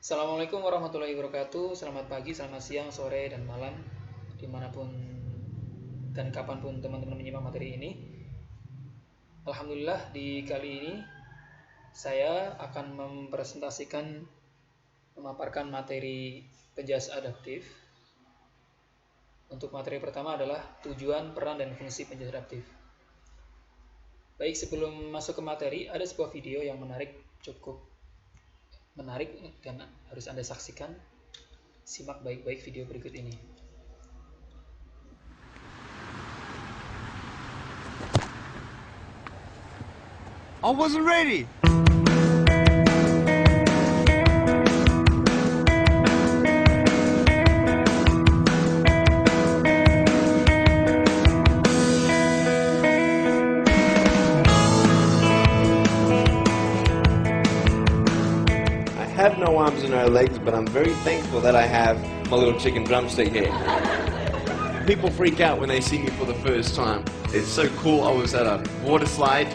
Assalamualaikum warahmatullahi wabarakatuh. Selamat pagi, selamat siang, sore, dan malam, dimanapun dan kapanpun teman-teman menyimak materi ini. Alhamdulillah, di kali ini saya akan memaparkan materi penjelasan adaptif. Untuk materi pertama adalah tujuan, peran, dan fungsi penjelasan adaptif. Baik, sebelum masuk ke materi, ada sebuah video yang cukup menarik dan harus Anda saksikan. Simak baik-baik video berikut ini. I wasn't ready. I have no arms and no legs, but I'm very thankful that I have my little chicken drumstick here. People freak out when they see me for the first time. It's so cool. I was at a water slide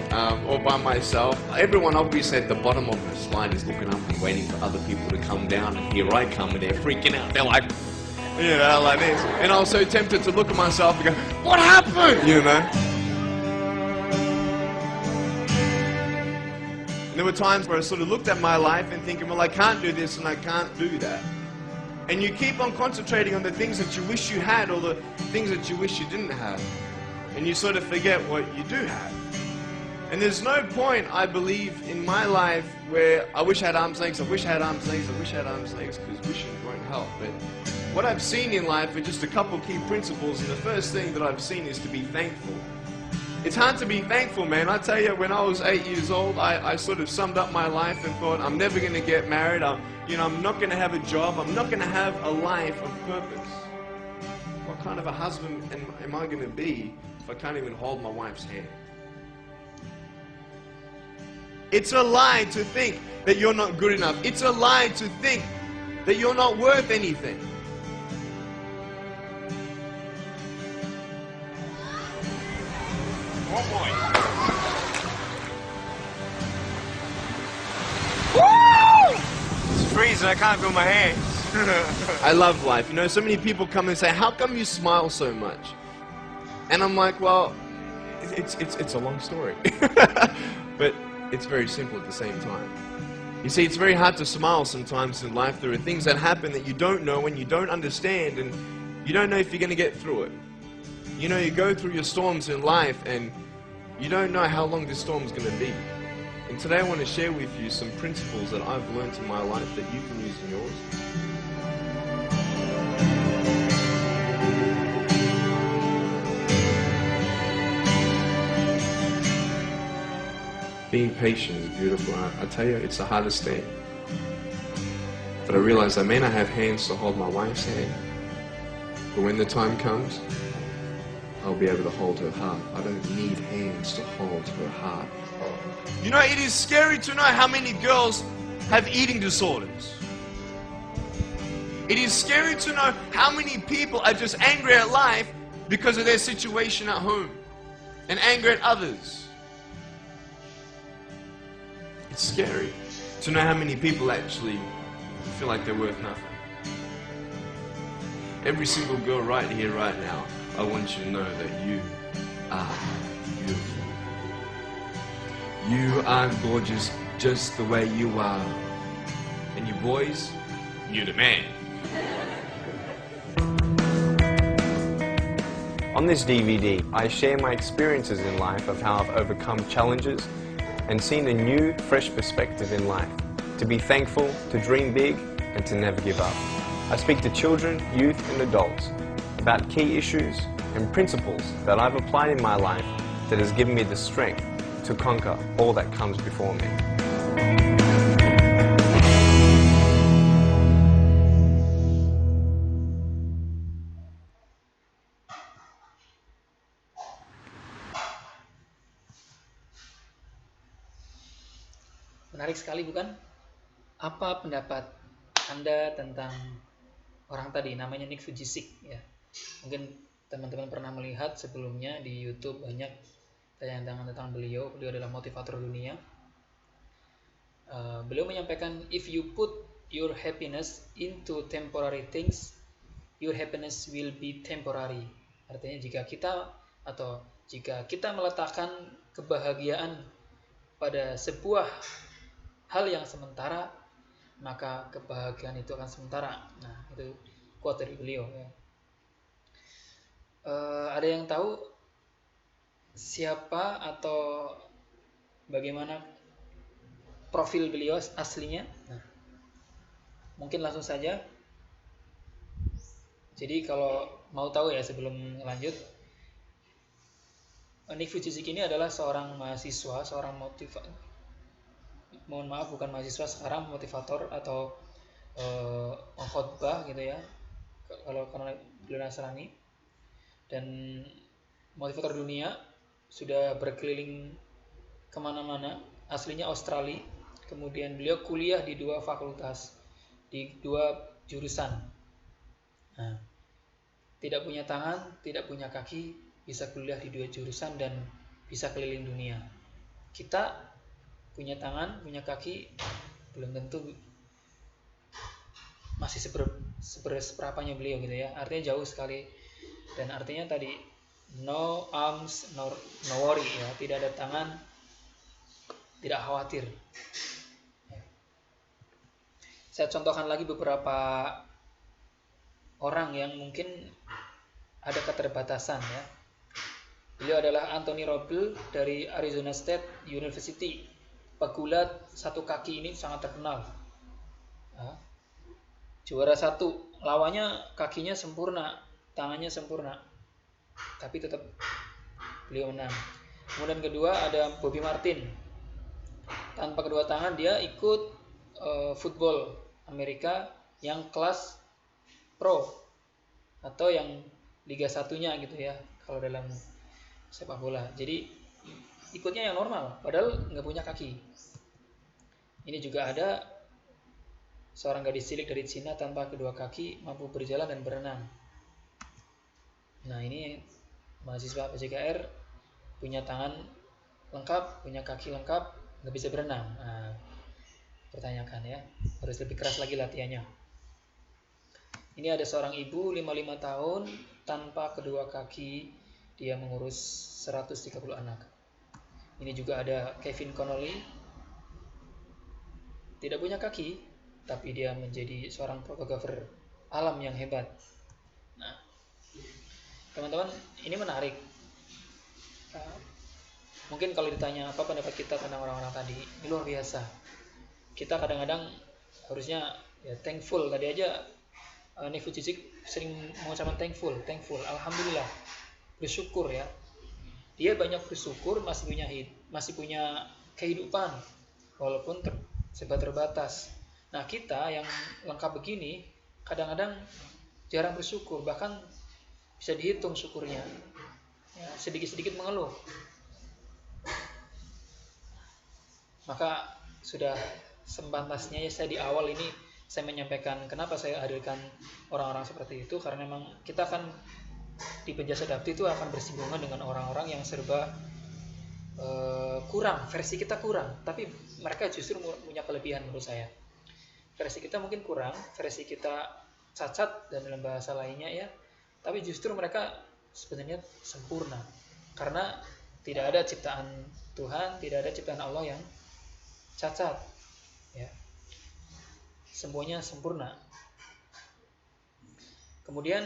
all by myself. Everyone obviously at the bottom of the slide is looking up and waiting for other people to come down, and here I come and they're freaking out. They're like, you know, like this. And I was so tempted to look at myself and go, what happened? You know? And there were times where I sort of looked at my life and thinking, well, I can't do this and I can't do that. And you keep on concentrating on the things that you wish you had or the things that you wish you didn't have. And you sort of forget what you do have. And there's no point, I believe, in my life where I wish I had arms, legs, I wish I had arms, legs, I wish I had arms, legs, because wishing won't help. But what I've seen in life are just a couple key principles, and the first thing that I've seen is to be thankful. It's hard to be thankful, man. I tell you, when I was 8 years old, I sort of summed up my life and thought, I'm never going to get married. I'm not going to have a job. I'm not going to have a life of purpose. What kind of a husband am I going to be if I can't even hold my wife's hand? It's a lie to think that you're not good enough. It's a lie to think that you're not worth anything. Oh boy. Woo! It's freezing, I can't feel my hands. I love life. You know, so many people come and say, how come you smile so much? And I'm like, well, it's a long story. But it's very simple at the same time. You see, it's very hard to smile sometimes in life. There are things that happen that you don't know and you don't understand, and you don't know if you're going to get through it. You know, you go through your storms in life and you don't know how long this storm is going to be. And today I want to share with you some principles that I've learned in my life that you can use in yours. Being patient is beautiful. I tell you, it's the hardest thing. But I realize I may not have hands to hold my wife's hand, but when the time comes, I'll be able to hold her heart. I don't need hands to hold her heart. You know, it is scary to know how many girls have eating disorders. It is scary to know how many people are just angry at life because of their situation at home and angry at others. It's scary to know how many people actually feel like they're worth nothing. Every single girl right here, right now, I want you to know that you are beautiful. You are gorgeous just the way you are. And you boys, you're the man. On this DVD, I share my experiences in life of how I've overcome challenges and seen a new, fresh perspective in life. To be thankful, to dream big, and to never give up. I speak to children, youth, and adults about key issues and principles that I've applied in my life that has given me the strength to conquer all that comes before me. Menarik sekali, bukan? Apa pendapat Anda tentang orang tadi, namanya Nick Vujicic ya? Mungkin teman-teman pernah melihat sebelumnya di YouTube banyak tayangan tentang beliau adalah motivator dunia. Beliau menyampaikan, if you put your happiness into temporary things, your happiness will be temporary. Artinya jika kita meletakkan kebahagiaan pada sebuah hal yang sementara, maka kebahagiaan itu akan sementara. Nah, itu quote dari beliau ya. Ada yang tahu siapa atau bagaimana profil beliau aslinya? Nah, mungkin langsung saja. Jadi kalau mau tahu ya sebelum lanjut, Nick Vujicic ini adalah seorang mahasiswa, bukan mahasiswa sekarang, motivator atau khotbah gitu ya. Kalau karena beliau Nasrani, dan motivator dunia, sudah berkeliling kemana-mana, aslinya Australia. Kemudian beliau kuliah di 2 fakultas, di 2 jurusan. Nah, tidak punya tangan, tidak punya kaki, bisa kuliah di 2 jurusan dan bisa keliling dunia. Kita punya tangan, punya kaki, belum tentu masih seberapanya beliau gitu ya. Artinya jauh sekali. Dan artinya tadi no arms, no worry ya, tidak ada tangan, tidak khawatir. Saya contohkan lagi beberapa orang yang mungkin ada keterbatasan ya. Beliau adalah Anthony Roble dari Arizona State University. Pegulat 1 kaki ini sangat terkenal. Juara 1, lawannya kakinya sempurna, tangannya sempurna, tapi tetap beliau menang. Kemudian kedua ada Bobby Martin. Tanpa kedua tangan dia ikut football Amerika yang kelas pro atau yang Liga 1-nya gitu ya kalau dalam sepak bola. Jadi ikutnya yang normal padahal nggak punya kaki. Ini juga ada seorang gadis cilik dari Cina tanpa kedua kaki mampu berjalan dan berenang. Nah, ini mahasiswa PJKR punya tangan lengkap, punya kaki lengkap, nggak bisa berenang. Nah, pertanyakan ya, harus lebih keras lagi latihannya. Ini ada seorang ibu 55 tahun tanpa kedua kaki, dia mengurus 130 anak. Ini juga ada Kevin Connolly, tidak punya kaki, tapi dia menjadi seorang fotografer alam yang hebat. Nah, teman-teman, ini menarik. Mungkin kalau ditanya apa pendapat kita tentang orang-orang tadi, ini luar biasa. Kita kadang-kadang harusnya ya thankful. Tadi aja Nick Vujicic sering mengucapkan thankful, alhamdulillah, bersyukur ya. Dia banyak bersyukur, masih punya kehidupan walaupun serba terbatas. Nah, kita yang lengkap begini kadang-kadang jarang bersyukur, bahkan bisa dihitung syukurnya ya, sedikit-sedikit mengeluh. Maka sudah sepantasnya ya saya di awal ini saya menyampaikan kenapa saya hadirkan orang-orang seperti itu, karena memang kita akan di penjasa adaptif itu akan bersinggungan dengan orang-orang yang serba kurang, versi kita kurang, tapi mereka justru punya kelebihan menurut saya. Versi kita mungkin kurang, versi kita cacat dan dalam bahasa lainnya ya, tapi justru mereka sebenarnya sempurna karena tidak ada ciptaan Tuhan, tidak ada ciptaan Allah yang cacat ya, semuanya sempurna. Kemudian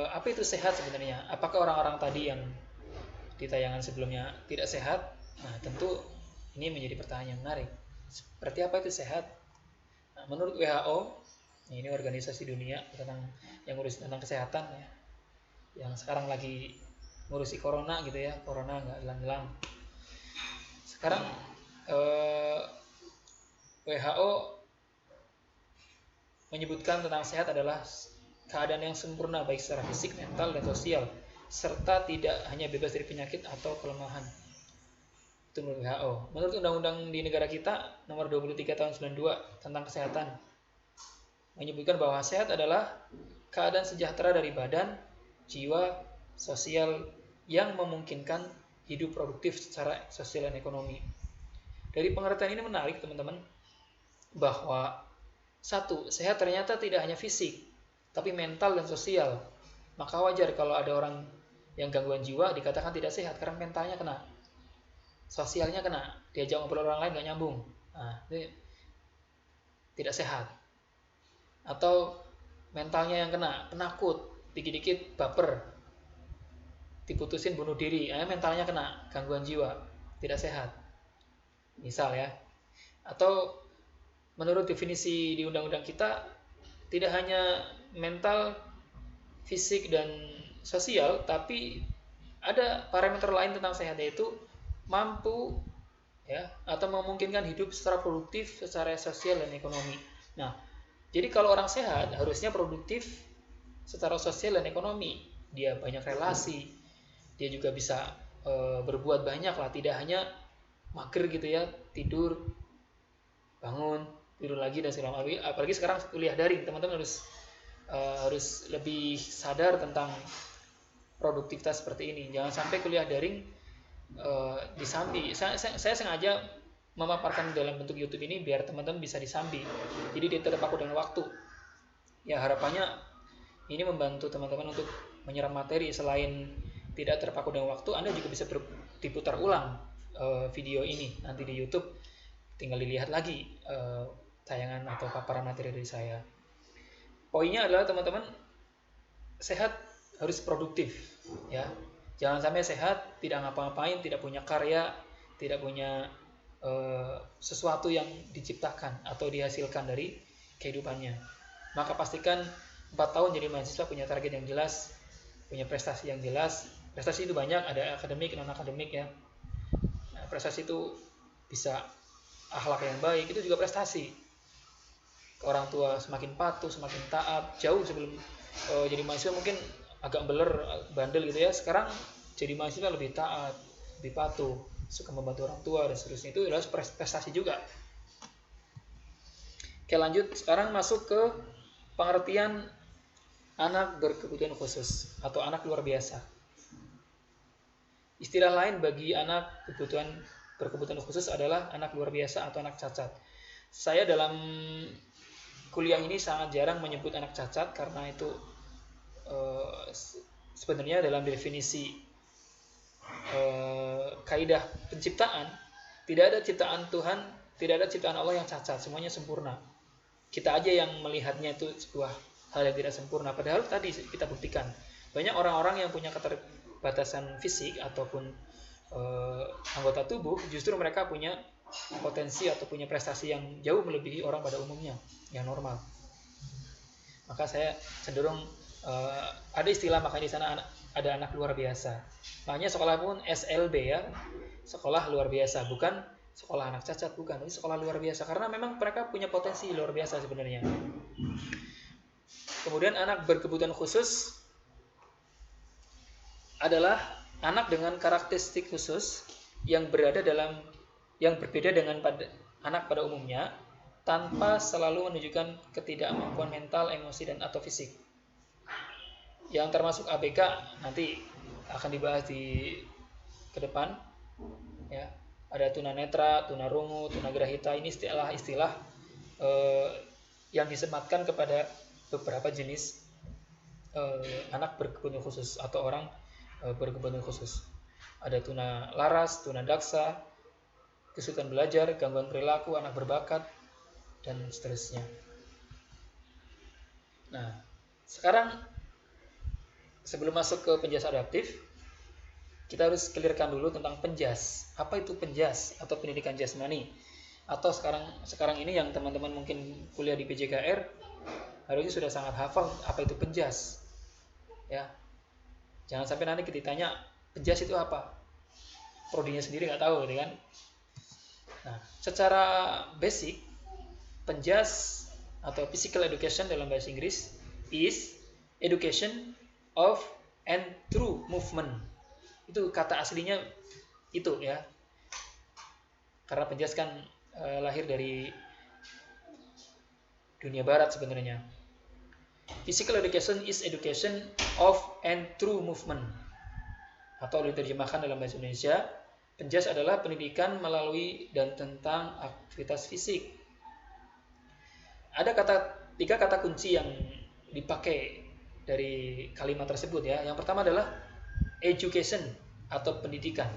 apa itu sehat sebenarnya? Apakah orang-orang tadi yang di tayangan sebelumnya tidak sehat? Nah, tentu ini menjadi pertanyaan yang menarik. Seperti apa itu sehat? Nah, menurut WHO, ini organisasi dunia yang ngurus tentang kesehatan ya, yang sekarang lagi ngurusi corona gitu ya, corona nggak hilang-hilang. Sekarang WHO menyebutkan tentang sehat adalah keadaan yang sempurna baik secara fisik, mental, dan sosial, serta tidak hanya bebas dari penyakit atau kelemahan. Itu menurut WHO. Menurut undang-undang di negara kita nomor 23 tahun 92 tentang kesehatan menyebutkan bahwa sehat adalah keadaan sejahtera dari badan, jiwa, sosial yang memungkinkan hidup produktif secara sosial dan ekonomi. Dari pengertian ini menarik teman-teman, bahwa Satu, sehat ternyata tidak hanya fisik, tapi mental dan sosial. Maka wajar kalau ada orang yang gangguan jiwa dikatakan tidak sehat karena mentalnya kena, sosialnya kena, diajak ngobrol orang lain nggak nyambung. Nah, ini tidak sehat. Atau mentalnya yang kena, penakut, dikit-dikit baper, diputusin bunuh diri, mentalnya kena, gangguan jiwa, tidak sehat. Misal ya. Atau menurut definisi di undang-undang kita, tidak hanya mental, fisik, dan sosial, tapi ada parameter lain tentang sehat, yaitu mampu ya atau memungkinkan hidup secara produktif, secara sosial dan ekonomi. Nah, jadi kalau orang sehat harusnya produktif secara sosial dan ekonomi. Dia banyak relasi, dia juga bisa berbuat banyak lah, tidak hanya mager gitu ya, tidur, bangun, tidur lagi dan segala macam. Apalagi sekarang kuliah daring, teman-teman harus lebih sadar tentang produktivitas seperti ini. Jangan sampai kuliah daring disambi. Saya sengaja memaparkan dalam bentuk YouTube ini biar teman-teman bisa disambi. Jadi dia terpaku dengan waktu. Ya harapannya ini membantu teman-teman untuk menyerap materi. Selain tidak terpaku dengan waktu, Anda juga bisa diputar ulang video ini nanti di YouTube. Tinggal dilihat lagi tayangan atau paparan materi dari saya. Poinnya adalah teman-teman sehat harus produktif, ya. Jangan sampai sehat tidak ngapa-ngapain, tidak punya karya, tidak punya sesuatu yang diciptakan atau dihasilkan dari kehidupannya. Maka pastikan 4 tahun jadi mahasiswa punya target yang jelas, punya prestasi yang jelas. Prestasi itu banyak, ada akademik, non-akademik ya. Nah, prestasi itu bisa akhlak yang baik, itu juga prestasi. Ke orang tua semakin patuh, semakin taat. Jauh sebelum jadi mahasiswa mungkin agak beler, bandel gitu ya. Sekarang jadi mahasiswa lebih taat, lebih patuh, suka membantu orang tua dan seterusnya. Itu adalah prestasi juga. Oke, lanjut. Sekarang masuk ke pengertian anak berkebutuhan khusus atau anak luar biasa. Istilah lain bagi anak berkebutuhan khusus adalah anak luar biasa atau anak cacat. Saya dalam kuliah ini sangat jarang menyebut anak cacat karena itu sebenarnya dalam definisi kaidah penciptaan, tidak ada ciptaan Tuhan, tidak ada ciptaan Allah yang cacat, semuanya sempurna. Kita aja yang melihatnya itu sebuah hal yang tidak sempurna. Padahal tadi kita buktikan banyak orang-orang yang punya keterbatasan fisik ataupun anggota tubuh, justru mereka punya potensi atau punya prestasi yang jauh melebihi orang pada umumnya yang normal. Maka saya cenderung ada istilah makanya di sana ada anak luar biasa. Makanya sekolah pun SLB ya, sekolah luar biasa, bukan sekolah anak cacat, bukan, ini sekolah luar biasa karena memang mereka punya potensi luar biasa sebenarnya. Kemudian anak berkebutuhan khusus adalah anak dengan karakteristik khusus yang berbeda dengan anak pada umumnya, tanpa selalu menunjukkan ketidakmampuan mental, emosi, dan atau fisik. Yang termasuk ABK nanti akan dibahas ke depan. Ya, ada tunanetra, tunarungu, tunagrahita. Ini istilah-istilah yang disematkan kepada beberapa jenis anak berkebutuhan khusus atau orang berkebutuhan khusus. Ada tuna laras, tuna daksa, kesulitan belajar, gangguan perilaku, anak berbakat, dan seterusnya. Nah, sekarang sebelum masuk ke penjas adaptif, kita harus clearkan dulu tentang penjas. Apa itu penjas atau pendidikan jasmani? Atau sekarang ini yang teman-teman mungkin kuliah di PJKR harusnya sudah sangat hafal apa itu penjas. Ya. Jangan sampai nanti kita ditanya, penjas itu apa? Prodinya sendiri nggak tahu gitu kan. Nah, secara basic, penjas atau physical education dalam bahasa Inggris is education of and through movement. Itu kata aslinya itu ya. Karena penjas kan lahir dari dunia barat sebenarnya. Physical education is education of and through movement. Atau diterjemahkan dalam bahasa Indonesia, penjas adalah pendidikan melalui dan tentang aktivitas fisik. ada tiga kata kunci yang dipakai dari kalimat tersebut ya. Yang pertama adalah education atau pendidikan,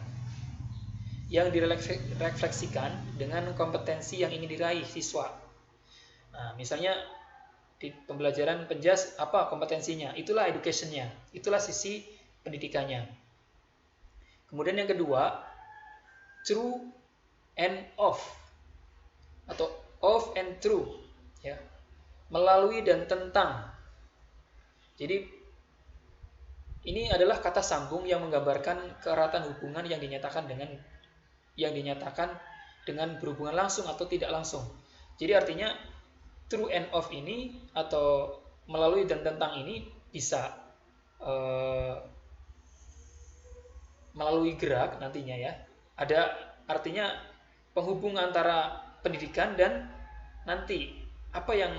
yang direfleksikan dengan kompetensi yang ingin diraih siswa. Nah, misalnya di pembelajaran penjas apa kompetensinya? Itulah education-nya, itulah sisi pendidikannya. Kemudian yang kedua, true and of atau of and true ya. Melalui dan tentang. Jadi ini adalah kata sambung yang menggambarkan keeratan hubungan yang dinyatakan dengan berhubungan langsung atau tidak langsung. Jadi artinya true and of ini atau melalui dan tentang ini bisa melalui gerak nantinya ya. Ada artinya penghubung antara pendidikan dan nanti apa yang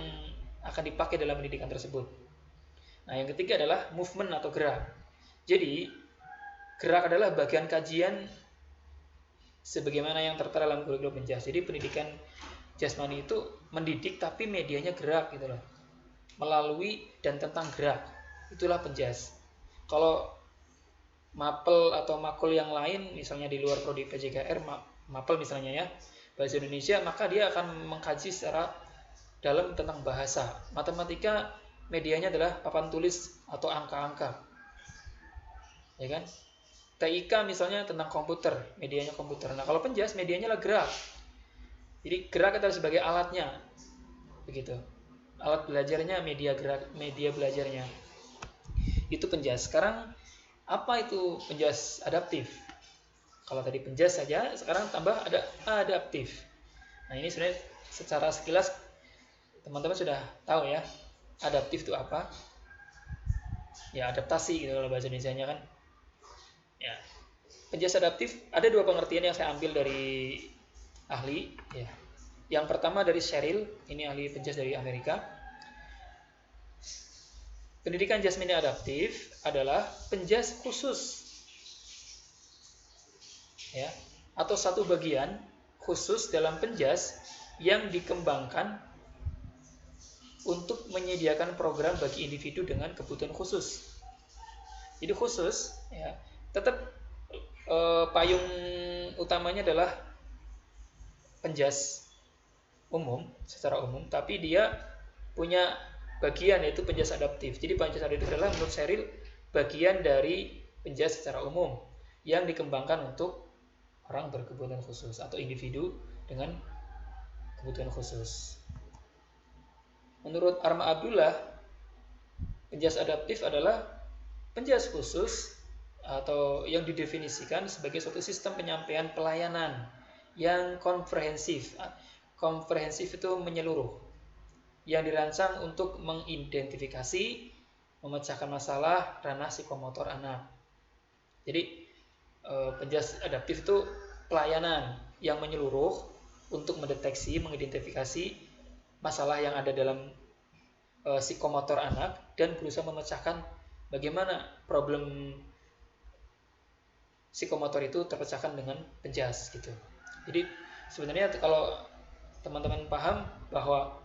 akan dipakai dalam pendidikan tersebut. Nah, yang ketiga adalah movement atau gerak. Jadi, gerak adalah bagian kajian sebagaimana yang tertera dalam kurikulum penjas. Jadi, pendidikan jasmani itu mendidik tapi medianya gerak gitu loh. Melalui dan tentang gerak. Itulah penjas. Kalau mapel atau makul yang lain, misalnya di luar prodi PJKR, mapel misalnya ya, bahasa Indonesia, maka dia akan mengkaji secara dalam tentang bahasa. Matematika medianya adalah papan tulis atau angka-angka. Ya kan? TIK misalnya tentang komputer, medianya komputer. Nah, kalau penjas medianya adalah gerak. Jadi gerak adalah sebagai alatnya. Begitu. Alat belajarnya, media gerak, media belajarnya. Itu penjas. Sekarang apa itu penjas adaptif? Kalau tadi penjas saja, sekarang tambah ada adaptif. Nah, ini sebenarnya secara sekilas teman-teman sudah tahu ya. Adaptif itu apa? Ya, adaptasi gitu kalau bahasa Indonesianya kan. Ya. Penjas adaptif ada dua pengertian yang saya ambil dari ahli ya. Yang pertama dari Sheryl, ini ahli penjas dari Amerika. Pendidikan jasmani adaptif adalah penjas khusus ya, atau satu bagian khusus dalam penjas yang dikembangkan untuk menyediakan program bagi individu dengan kebutuhan khusus. Jadi khusus ya, tetap payung utamanya adalah penjas umum, secara umum, tapi dia punya bagian yaitu penjas adaptif. Jadi penjas adaptif adalah menurut Sheryl bagian dari penjas secara umum yang dikembangkan untuk orang berkebutuhan khusus atau individu dengan kebutuhan khusus. Menurut Arma Abdullah, penjas adaptif adalah penjas khusus atau yang didefinisikan sebagai suatu sistem penyampaian pelayanan yang komprehensif. Komprehensif itu menyeluruh, yang dirancang untuk mengidentifikasi, memecahkan masalah ranah psikomotor anak. Jadi penjas adaptif itu pelayanan yang menyeluruh untuk mendeteksi, mengidentifikasi masalah yang ada dalam psikomotor anak dan berusaha memecahkan bagaimana problem psikomotor itu terpecahkan dengan penjas gitu. Jadi sebenarnya kalau teman-teman paham bahwa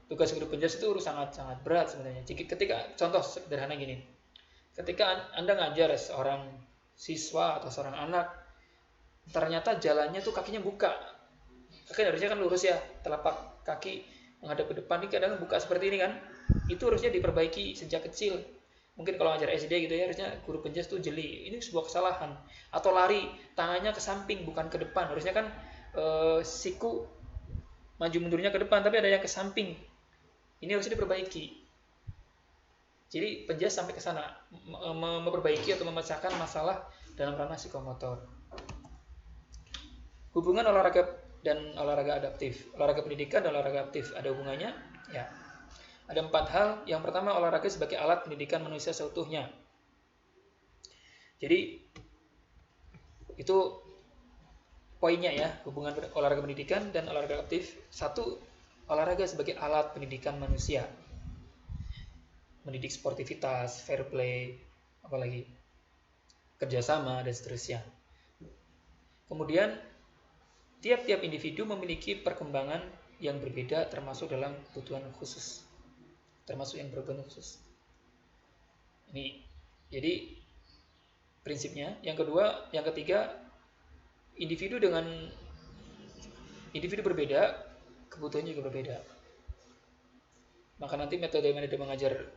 tugas guru penjas itu sangat berat sebenarnya. Jadi ketika contoh sederhana gini, ketika Anda ngajar seorang siswa atau seorang anak, ternyata jalannya tuh kakinya buka. Kaki harusnya kan lurus ya, telapak kaki menghadap ke depan, ini kadang buka seperti ini kan. Itu harusnya diperbaiki sejak kecil. Mungkin kalau ngajar SD gitu ya, harusnya guru penjas tuh jeli. Ini sebuah kesalahan. Atau lari, tangannya ke samping bukan ke depan. Harusnya kan siku maju mundurnya ke depan, tapi ada yang ke samping. Ini harusnya diperbaiki. Jadi penjas sampai ke sana, memperbaiki atau memecahkan masalah dalam ranah psikomotor. Hubungan olahraga dan olahraga adaptif, olahraga pendidikan dan olahraga aktif ada hubungannya? Ya. Ada 4 hal. Yang pertama, olahraga sebagai alat pendidikan manusia seutuhnya. Jadi itu poinnya ya, hubungan olahraga pendidikan dan olahraga aktif. 1, olahraga sebagai alat pendidikan manusia. Mendidik sportivitas, fair play, apalagi kerjasama dan seterusnya. Kemudian tiap-tiap individu memiliki perkembangan yang berbeda termasuk dalam kebutuhan khusus, termasuk yang berkebutuhan khusus. Ini jadi prinsipnya. Yang ketiga, individu berbeda, kebutuhannya juga berbeda. Maka nanti metode mengajar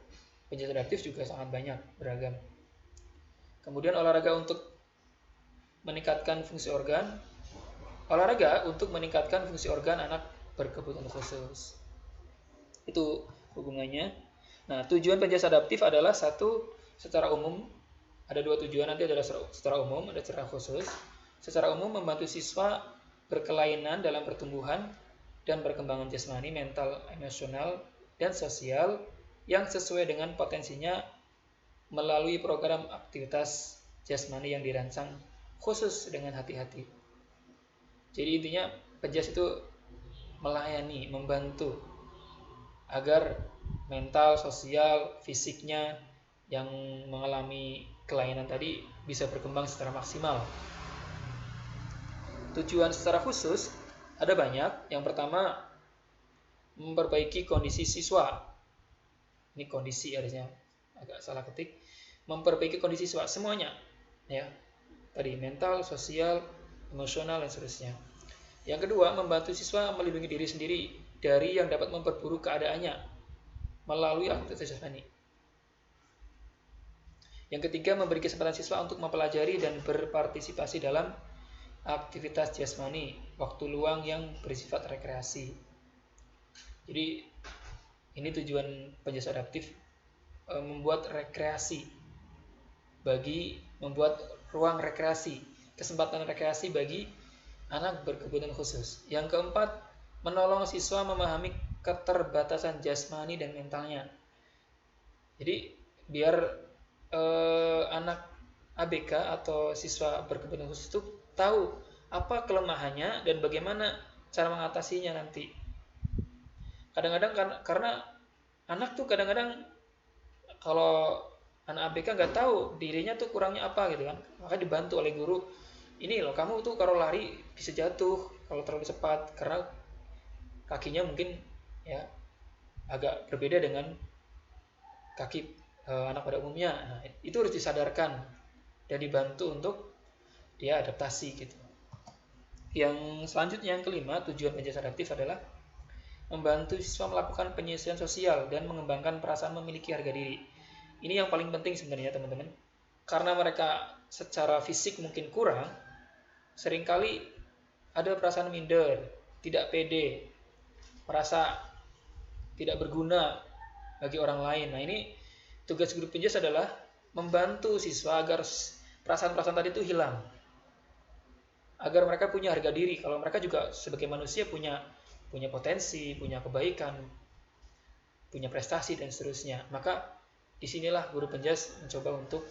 penjelasan adaptif juga sangat banyak, beragam. Kemudian olahraga untuk meningkatkan fungsi organ. Olahraga untuk meningkatkan fungsi organ anak berkebutuhan khusus. Itu hubungannya. Nah, tujuan penjelasan adaptif adalah satu, secara umum. Ada dua tujuan, nanti adalah secara umum, ada secara khusus. Secara umum membantu siswa berkelainan dalam pertumbuhan dan perkembangan jasmani, mental, emosional, dan sosial yang sesuai dengan potensinya melalui program aktivitas jasmani yang dirancang khusus dengan hati-hati. Jadi intinya penjelas itu melayani, membantu agar mental, sosial, fisiknya yang mengalami kelainan tadi bisa berkembang secara maksimal. Tujuan secara khusus ada banyak. Yang pertama, memperbaiki kondisi siswa. Ini kondisi harusnya agak salah ketik. Memperbaiki kondisi siswa semuanya, ya. Tadi mental, sosial, emosional dan seterusnya. Yang kedua, membantu siswa melindungi diri sendiri dari yang dapat memperburuk keadaannya melalui aktivitas jasmani. Yang ketiga, memberi kesempatan siswa untuk mempelajari dan berpartisipasi dalam aktivitas jasmani, waktu luang yang bersifat rekreasi. Jadi ini tujuan penjelasan adaptif, membuat rekreasi, membuat ruang rekreasi, kesempatan rekreasi bagi anak berkebutuhan khusus. Yang keempat, menolong siswa memahami keterbatasan jasmani dan mentalnya. Jadi biar anak ABK atau siswa berkebutuhan khusus itu tahu apa kelemahannya dan bagaimana cara mengatasinya nanti. Kadang-kadang karena anak tuh kadang-kadang kalau anak ABK nggak tahu dirinya tuh kurangnya apa gitu kan, maka dibantu oleh guru. Ini loh, kamu tuh kalau lari bisa jatuh kalau terlalu cepat karena kakinya mungkin ya agak berbeda dengan kaki anak pada umumnya. Nah, itu harus disadarkan dan dibantu untuk dia adaptasi gitu. Yang selanjutnya, yang kelima, tujuan penjelasan adaptif adalah membantu siswa melakukan penyesuaian sosial dan mengembangkan perasaan memiliki harga diri. Ini yang paling penting sebenarnya teman-teman. Karena mereka secara fisik mungkin kurang, seringkali ada perasaan minder, tidak pede, merasa tidak berguna bagi orang lain. Nah, ini tugas guru penjelas adalah membantu siswa agar perasaan-perasaan tadi itu hilang. Agar mereka punya harga diri, kalau mereka juga sebagai manusia punya potensi, punya kebaikan, punya prestasi dan seterusnya. Maka disinilah guru penjelas mencoba untuk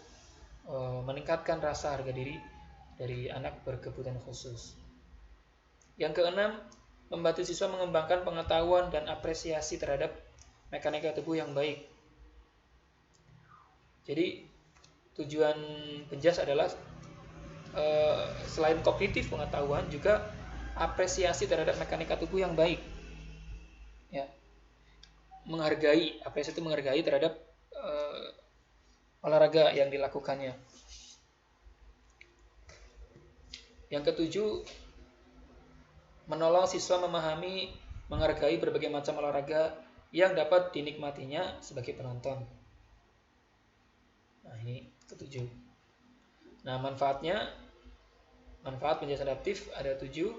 meningkatkan rasa harga diri dari anak berkebutuhan khusus. Yang keenam, membantu siswa mengembangkan pengetahuan dan apresiasi terhadap mekanika tubuh yang baik. Jadi tujuan penjelas adalah selain kognitif pengetahuan juga apresiasi terhadap mekanika tubuh yang baik. Ya. Apresiasi itu menghargai terhadap olahraga yang dilakukannya. Yang ketujuh, menolong siswa memahami, menghargai berbagai macam olahraga yang dapat dinikmatinya sebagai penonton. Nah, ini ketujuh. Nah, manfaat penjelasan adaptif ada 7.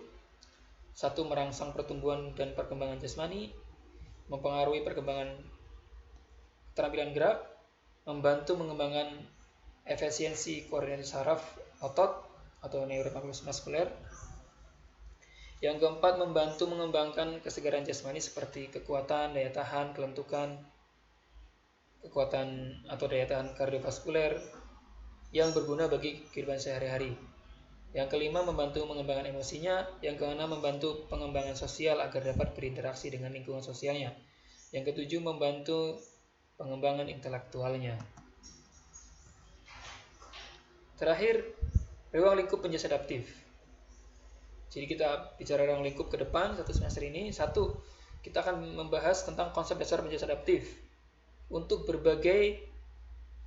1. Merangsang pertumbuhan dan perkembangan jasmani, mempengaruhi perkembangan keterampilan gerak, membantu mengembangkan efisiensi koordinasi saraf otot atau neuromuskuler. Yang keempat, membantu mengembangkan kesegaran jasmani seperti kekuatan, daya tahan, kelentukan, kekuatan atau daya tahan kardiovaskuler yang berguna bagi kehidupan sehari-hari. Yang kelima, membantu mengembangkan emosinya. Yang keenam, membantu pengembangan sosial agar dapat berinteraksi dengan lingkungan sosialnya. Yang ketujuh, membantu pengembangan intelektualnya. Terakhir, ruang lingkup penjelasan adaptif. Jadi kita bicara ruang lingkup ke depan satu semester ini. Satu, kita akan membahas tentang konsep dasar penjelasan adaptif untuk berbagai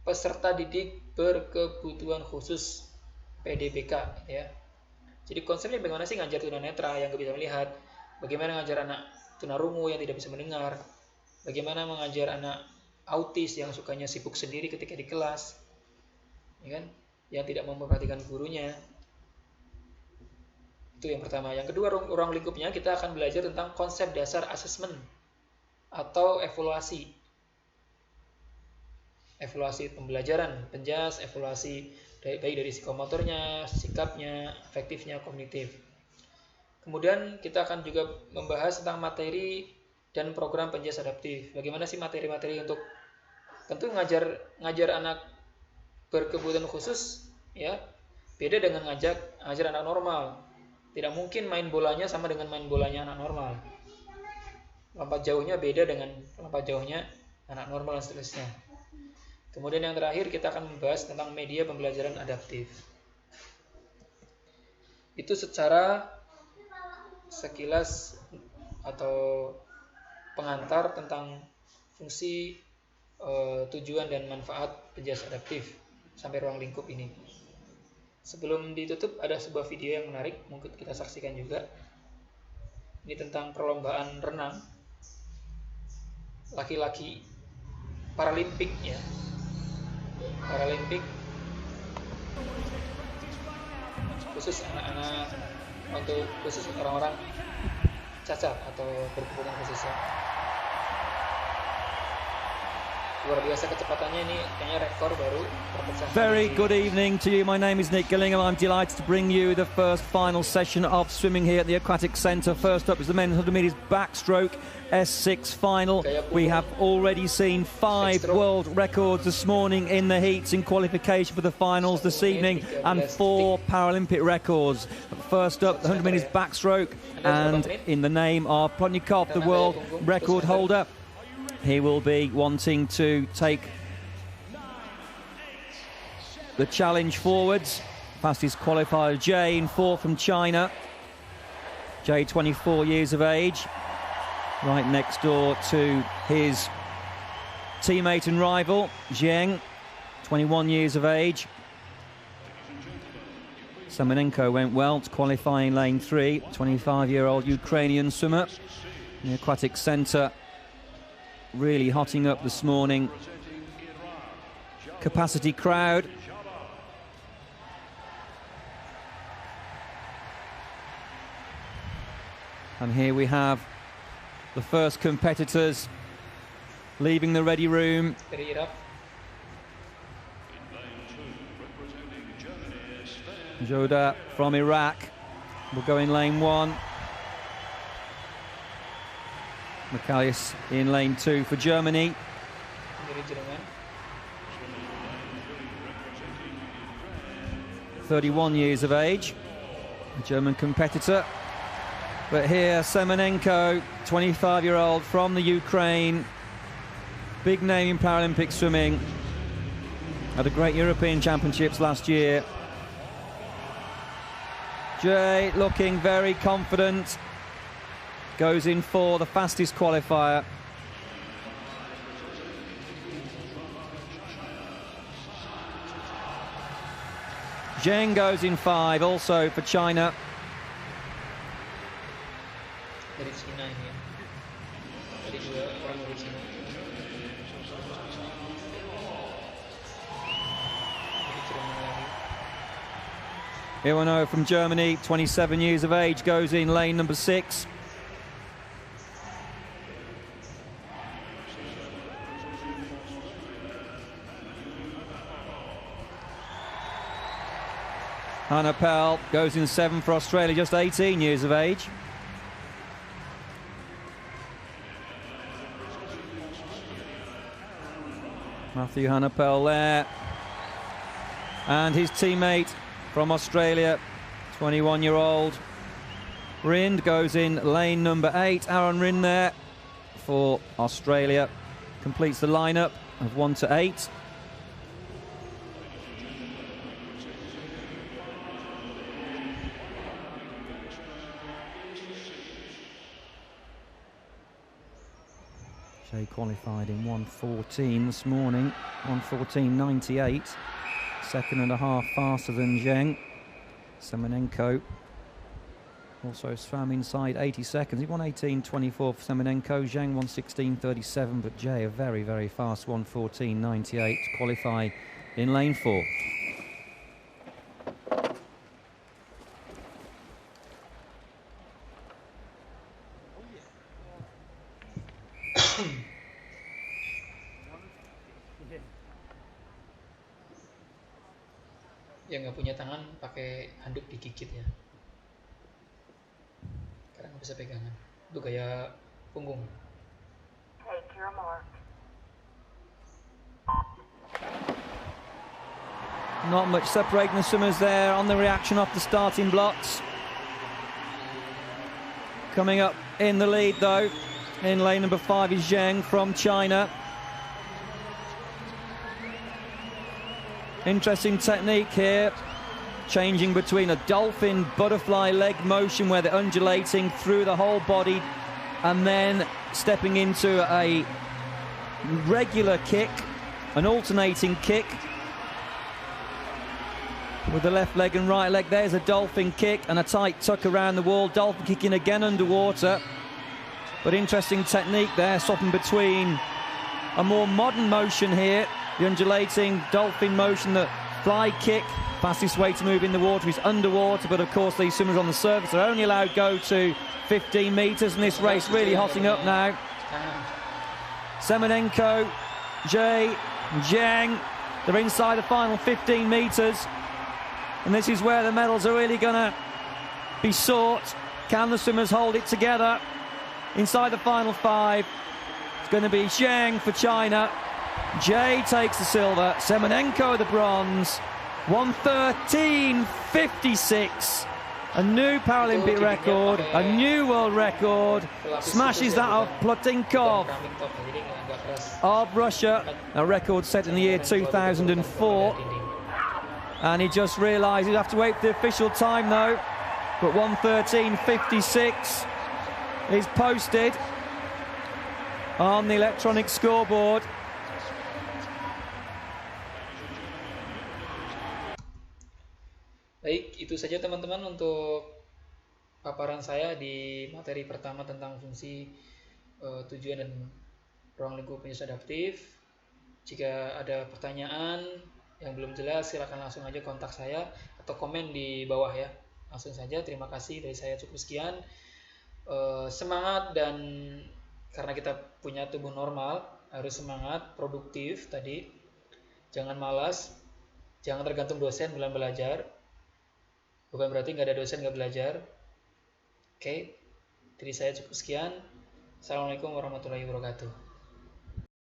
peserta didik berkebutuhan khusus PDBK ya. Jadi konsepnya bagaimana sih ngajar tunanetra yang nggak bisa melihat, bagaimana ngajar anak tunarungu yang tidak bisa mendengar, bagaimana mengajar anak autis yang sukanya sibuk sendiri ketika di kelas, ya kan, yang tidak memperhatikan gurunya. Itu yang pertama. Yang kedua, ruang lingkupnya kita akan belajar tentang konsep dasar asesmen atau evaluasi. Evaluasi pembelajaran, penjas, evaluasi baik dari psikomotornya, sikapnya, afektifnya, kognitif. Kemudian kita akan juga membahas tentang materi dan program penjas adaptif. Bagaimana sih materi-materi untuk tentu ngajar anak berkebutuhan khusus ya, beda dengan ngajar anak normal. Tidak mungkin main bolanya sama dengan main bolanya anak normal. Lompat jauhnya beda dengan lompat jauhnya anak normal dan seterusnya. Kemudian yang terakhir kita akan membahas tentang media pembelajaran adaptif. Itu secara sekilas atau pengantar tentang fungsi, tujuan dan manfaat penjelasan adaptif sampai ruang lingkup ini. Sebelum ditutup ada sebuah video yang menarik, mungkin kita saksikan juga. Ini tentang perlombaan renang laki-laki Paralimpik ya. Paralimpik khusus anak-anak, untuk khusus orang-orang cacat atau berkebutuhan khusus ya. Luar biasa kecepatannya, ini kayaknya rekor baru. Very good evening to you. My name is Nick Gillingham. I'm delighted to bring you the first final session of swimming here at the Aquatic Centre. First up is the men's 100 metres backstroke S6 final. We have already seen 5 world records this morning in the heats in qualification for the finals this evening, and 4 Paralympic records. First up, the 100 metres backstroke, and in the name of Plotnikov, the world record holder. He will be wanting to take the challenge forwards. Fastest qualifier, Jay, in 4th from China. Jay, 24 years of age, right next door to his teammate and rival, Zheng, 21 years of age. Semenenko went well to qualifying lane 3, 25-year-old Ukrainian swimmer. The Aquatic Centre really hotting up this morning. Capacity crowd. And here we have the first competitors leaving the ready room. Joda from Iraq will go in lane 1. Michalis in lane 2 for Germany. 31 years of age, a German competitor. But here, Semenenko, 25-year-old from the Ukraine, big name in Paralympic swimming, had a great European Championships last year. Jay looking very confident. Goes in for the fastest qualifier. Zheng goes in 5, also for China. Iwano from Germany, 27 years of age, goes in lane number 6. Hannah Pell goes in 7 for Australia, just 18 years of age. Matthew Hannah-Pell there. And his teammate from Australia, 21-year-old Rind, goes in lane number 8. Aaron Rind there for Australia. Completes the lineup of 1 to 8. qualified in 1:14 this morning, 1:14.98. 2.5 faster than Zheng. Semenenko also swam inside 80 seconds. He 1:18.24 for Semenenko. Zheng 1:16.37, but Jay a very, very fast 1:14.98 to qualify in lane 4. Yang nggak punya tangan pakai handuk digigit ya, karena nggak bisa pegangan. Itu gaya punggung. Take your mark. Not much separating the swimmers there on the reaction off the starting blocks. Coming up in the lead though, in lane number 5 is Zheng from China. Interesting technique here, changing between a dolphin butterfly leg motion where they're undulating through the whole body and then stepping into a regular kick, an alternating kick with the left leg and right leg. There's a dolphin kick and a tight tuck around the wall, dolphin kicking again underwater. But interesting technique there, swapping between a more modern motion here, the undulating dolphin motion, the fly kick, fastest way to move in the water is underwater, but of course these swimmers on the surface are only allowed to go to 15 metres, and this race really hotting up now. Semenenko, Jay, Zheng, they're inside the final 15 metres, and this is where the medals are really going to be sought. Can the swimmers hold it together? Inside the final 5, it's going to be Zheng for China. Jay takes the silver, Semenenko the bronze, 1:13.56, a new Paralympic record, a new world record, smashes that of Plotnikov of Russia, a record set in the year 2004, and he just realised he'd have to wait for the official time though, but 1:13.56 is posted on the electronic scoreboard. Baik, itu saja teman-teman untuk paparan saya di materi pertama tentang fungsi, tujuan dan ruang lingkup penyusun adaptif. Jika ada pertanyaan yang belum jelas, silakan langsung aja kontak saya atau komen di bawah ya. Langsung saja, terima kasih, dari saya cukup sekian. Semangat, dan karena kita punya tubuh normal, harus semangat, produktif tadi. Jangan malas, jangan tergantung dosen dalam belajar. Bukan berarti nggak ada dosen nggak belajar. Oke, dari saya cukup sekian. Assalamualaikum warahmatullahi wabarakatuh.